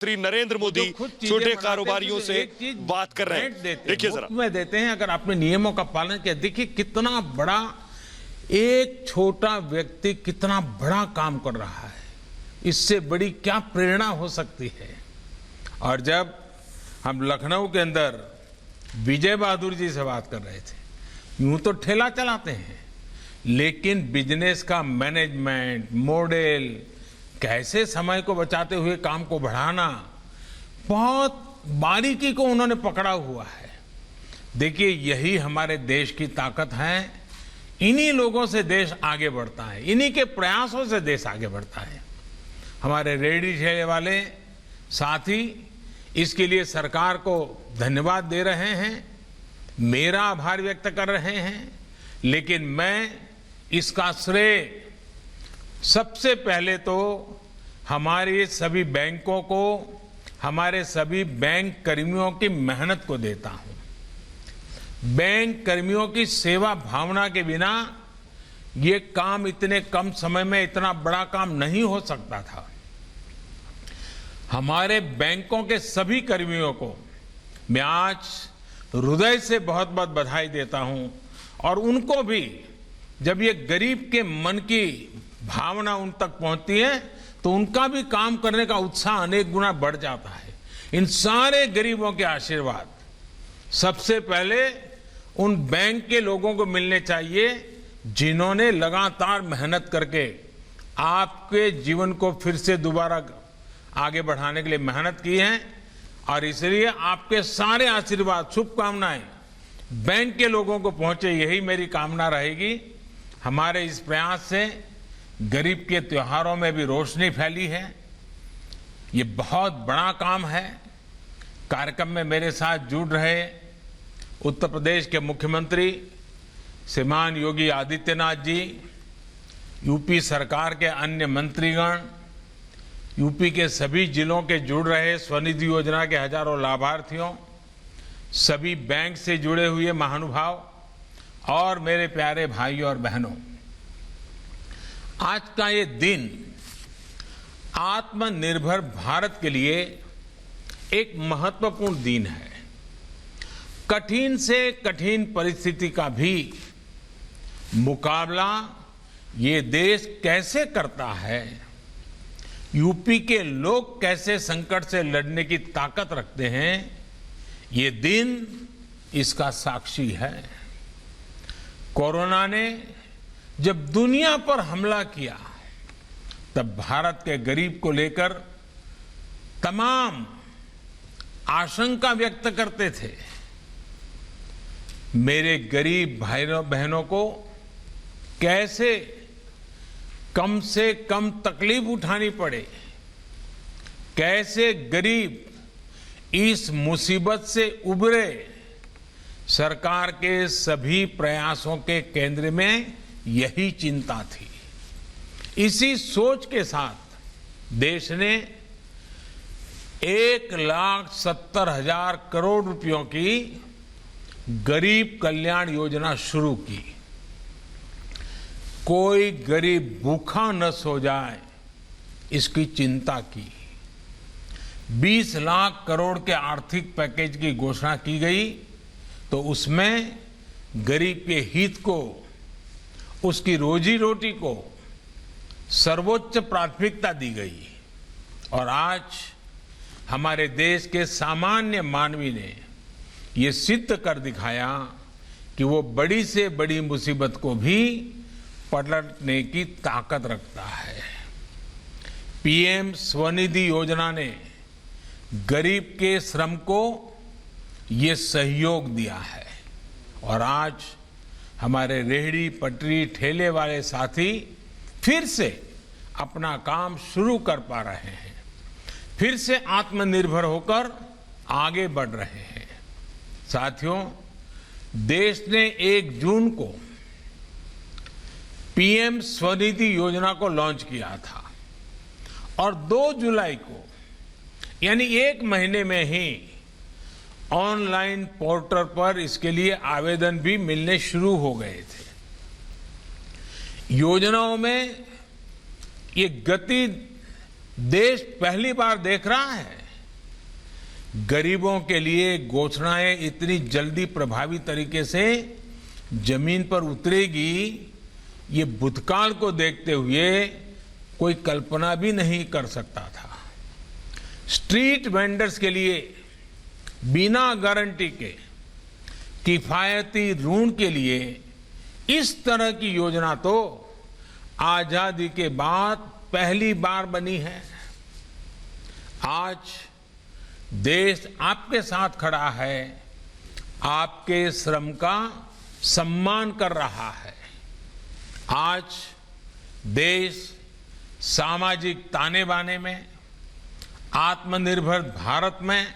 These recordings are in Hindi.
श्री नरेंद्र मोदी छोटे कारोबारियों से बात कर रहे हैं। देखिए जरा, में देते हैं, अगर आपने नियमों का पालन किया, देखिए कितना बड़ा एक छोटा व्यक्ति कितना बड़ा काम कर रहा है, इससे बड़ी क्या प्रेरणा हो सकती है। और जब हम लखनऊ के अंदर विजय बहादुर जी से बात कर रहे थे, यूं तो ठेला चलाते हैं, लेकिन बिजनेस का मैनेजमेंट मॉडल, कैसे समय को बचाते हुए काम को बढ़ाना, बहुत बारीकी को उन्होंने पकड़ा हुआ है। देखिए यही हमारे देश की ताकत है, इन्हीं लोगों से देश आगे बढ़ता है, इन्हीं के प्रयासों से देश आगे बढ़ता है। हमारे रेहड़ी ठेले वाले साथी इसके लिए सरकार को धन्यवाद दे रहे हैं, मेरा आभार व्यक्त कर रहे हैं, लेकिन मैं इसका श्रेय सबसे पहले तो हमारे सभी बैंकों को, हमारे सभी बैंक कर्मियों की मेहनत को देता हूं। बैंक कर्मियों की सेवा भावना के बिना ये काम इतने कम समय में इतना बड़ा काम नहीं हो सकता था। हमारे बैंकों के सभी कर्मियों को मैं आज हृदय से बहुत बहुत बधाई देता हूं, और उनको भी जब ये गरीब के मन की भावना उन तक पहुंचती है तो उनका भी काम करने का उत्साह अनेक गुना बढ़ जाता है। इन सारे गरीबों के आशीर्वाद सबसे पहले उन बैंक के लोगों को मिलने चाहिए जिन्होंने लगातार मेहनत करके आपके जीवन को फिर से दोबारा आगे बढ़ाने के लिए मेहनत की है, और इसलिए आपके सारे आशीर्वाद शुभकामनाएं बैंक के लोगों को पहुंचे, यही मेरी कामना रहेगी। हमारे इस प्रयास से गरीब के त्योहारों में भी रोशनी फैली है। ये बहुत बड़ा काम है। कार्यक्रम में मेरे साथ जुड़ रहे उत्तर प्रदेश के मुख्यमंत्री श्रीमान योगी आदित्यनाथ जी, यूपी सरकार के अन्य मंत्रीगण, यूपी के सभी जिलों के जुड़ रहे स्वनिधि योजना के हजारों लाभार्थियों, सभी बैंक से जुड़े हुए महानुभाव और मेरे प्यारे भाइयों और बहनों, आज का ये दिन आत्मनिर्भर भारत के लिए एक महत्वपूर्ण दिन है। कठिन से कठिन परिस्थिति का भी मुकाबला ये देश कैसे करता है, यूपी के लोग कैसे संकट से लड़ने की ताकत रखते हैं, ये दिन इसका साक्षी है। कोरोना ने जब दुनिया पर हमला किया तब भारत के गरीब को लेकर तमाम आशंका व्यक्त करते थे। मेरे गरीब भाइयों बहनों को कैसे कम से कम तकलीफ उठानी पड़े, कैसे गरीब इस मुसीबत से उबरे, सरकार के सभी प्रयासों के केंद्र में यही चिंता थी। इसी सोच के साथ देश ने 1,70,000 करोड़ रुपयों की गरीब कल्याण योजना शुरू की। कोई गरीब भूखा न सो जाए, इसकी चिंता की। 20 लाख करोड़ के आर्थिक पैकेज की घोषणा की गई, तो उसमें गरीब के हित को, उसकी रोजी रोटी को सर्वोच्च प्राथमिकता दी गई। और आज हमारे देश के सामान्य मानवी ने ये सिद्ध कर दिखाया कि वो बड़ी से बड़ी मुसीबत को भी पलटने की ताकत रखता है। पीएम स्वनिधि योजना ने गरीब के श्रम को ये सहयोग दिया है, और आज हमारे रेहड़ी पटरी ठेले वाले साथी फिर से अपना काम शुरू कर पा रहे हैं, फिर से आत्मनिर्भर होकर आगे बढ़ रहे हैं। साथियों, देश ने 1 जून को पीएम स्वनिधि योजना को लॉन्च किया था, और 2 जुलाई को यानी 1 महीने में ही ऑनलाइन पोर्टल पर इसके लिए आवेदन भी मिलने शुरू हो गए थे। योजनाओं में ये गति देश पहली बार देख रहा है। गरीबों के लिए घोषणाएं इतनी जल्दी प्रभावी तरीके से जमीन पर उतरेगी, ये भूतकाल को देखते हुए कोई कल्पना भी नहीं कर सकता था। स्ट्रीट वेंडर्स के लिए बिना गारंटी के किफायती ऋण के लिए इस तरह की योजना तो आजादी के बाद पहली बार बनी है। आज देश आपके साथ खड़ा है, आपके श्रम का सम्मान कर रहा है। आज देश सामाजिक ताने बाने में, आत्मनिर्भर भारत में,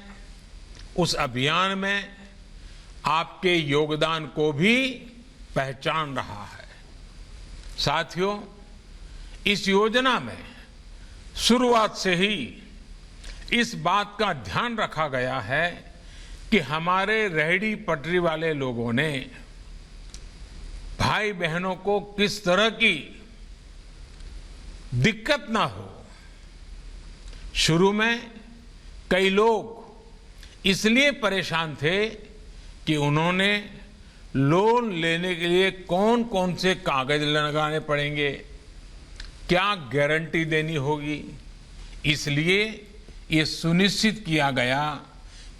उस अभियान में आपके योगदान को भी पहचान रहा है। साथियों, इस योजना में शुरुआत से ही इस बात का ध्यान रखा गया है कि हमारे रेहड़ी पटरी वाले लोगों ने, भाई बहनों को किस तरह की दिक्कत ना हो। शुरू में कई लोग इसलिए परेशान थे कि उन्होंने लोन लेने के लिए कौन कौन से कागज लगाने पड़ेंगे, क्या गारंटी देनी होगी। इसलिए ये सुनिश्चित किया गया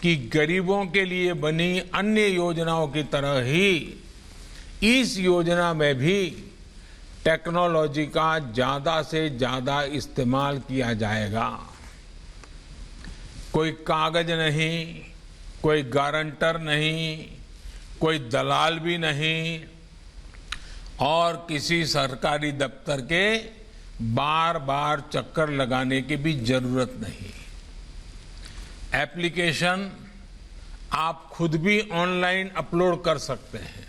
कि गरीबों के लिए बनी अन्य योजनाओं की तरह ही इस योजना में भी टेक्नोलॉजी का ज्यादा से ज्यादा इस्तेमाल किया जाएगा। कोई कागज नहीं, कोई गारंटर नहीं, कोई दलाल भी नहीं और किसी सरकारी दफ्तर के बार बार चक्कर लगाने की भी जरूरत नहीं। एप्लीकेशन आप खुद भी ऑनलाइन अपलोड कर सकते हैं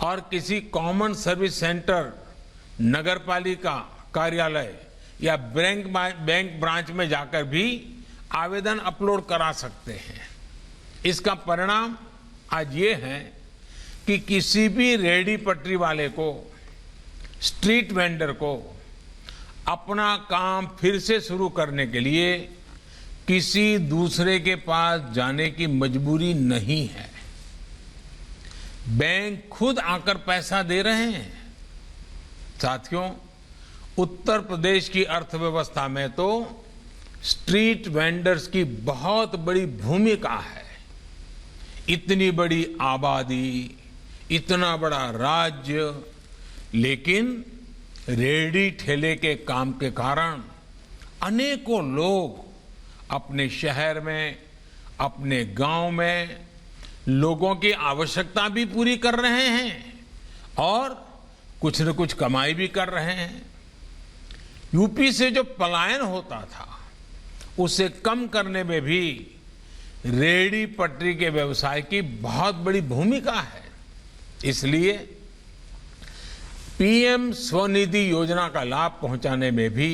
और किसी कॉमन सर्विस सेंटर, नगरपालिका कार्यालय या बैंक ब्रांच में जाकर भी आवेदन अपलोड करा सकते हैं। इसका परिणाम आज ये है कि किसी भी रेहड़ी पटरी वाले को, स्ट्रीट वेंडर को अपना काम फिर से शुरू करने के लिए किसी दूसरे के पास जाने की मजबूरी नहीं है। बैंक खुद आकर पैसा दे रहे हैं। साथियों, उत्तर प्रदेश की अर्थव्यवस्था में तो स्ट्रीट वेंडर्स की बहुत बड़ी भूमिका है। इतनी बड़ी आबादी, इतना बड़ा राज्य, लेकिन रेहड़ी ठेले के काम के कारण अनेकों लोग अपने शहर में, अपने गांव में लोगों की आवश्यकता भी पूरी कर रहे हैं और कुछ न कुछ कमाई भी कर रहे हैं। यूपी से जो पलायन होता था उसे कम करने में भी रेहड़ी पटरी के व्यवसाय की बहुत बड़ी भूमिका है। इसलिए पीएम स्वनिधि योजना का लाभ पहुंचाने में भी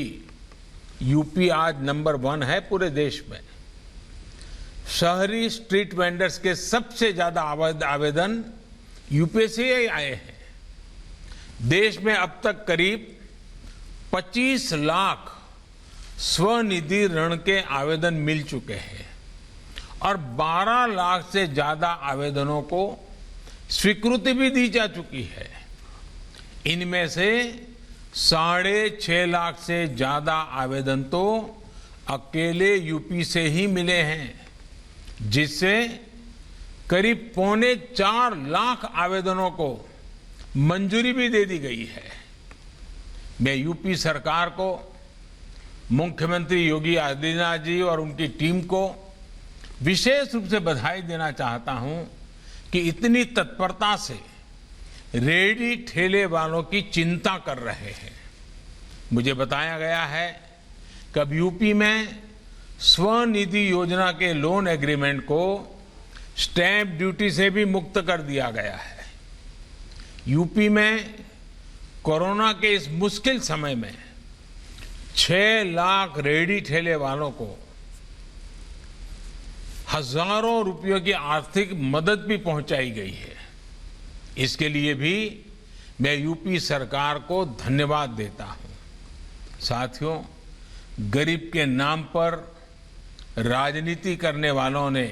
यूपी आज नंबर 1 है पूरे देश में। शहरी स्ट्रीट वेंडर्स के सबसे ज्यादा आवेदन यूपी से ही आए हैं। देश में अब तक करीब 25 लाख स्वनिधि ऋण के आवेदन मिल चुके हैं और 12 लाख से ज्यादा आवेदनों को स्वीकृति भी दी जा चुकी है। इनमें से 6.5 लाख से ज्यादा आवेदन तो अकेले यूपी से ही मिले हैं, जिससे करीब 3.25 लाख आवेदनों को मंजूरी भी दे दी गई है। मैं यूपी सरकार को, मुख्यमंत्री योगी आदित्यनाथ जी और उनकी टीम को विशेष रूप से बधाई देना चाहता हूं कि इतनी तत्परता से रेहड़ी ठेले वालों की चिंता कर रहे हैं। मुझे बताया गया है कि अब यूपी में स्वनिधि योजना के लोन एग्रीमेंट को स्टैंप ड्यूटी से भी मुक्त कर दिया गया है। यूपी में कोरोना के इस मुश्किल समय में 6 लाख रेहड़ी ठेले वालों को हजारों रुपयों की आर्थिक मदद भी पहुंचाई गई है। इसके लिए भी मैं यूपी सरकार को धन्यवाद देता हूं। साथियों, गरीब के नाम पर राजनीति करने वालों ने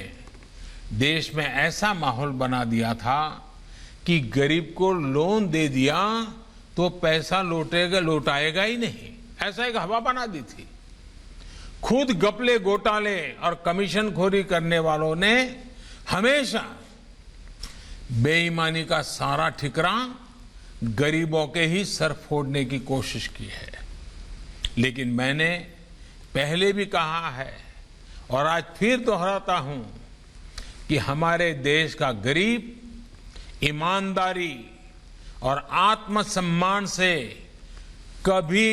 देश में ऐसा माहौल बना दिया था कि गरीब को लोन दे दिया तो पैसा लौटाएगा ही नहीं, ऐसा एक हवा बना दी थी। खुद घपले घोटाले और कमीशनखोरी करने वालों ने हमेशा बेईमानी का सारा ठिकरा गरीबों के ही सर फोड़ने की कोशिश की है। लेकिन मैंने पहले भी कहा है और आज फिर दोहराता हूं कि हमारे देश का गरीब ईमानदारी और आत्मसम्मान से कभी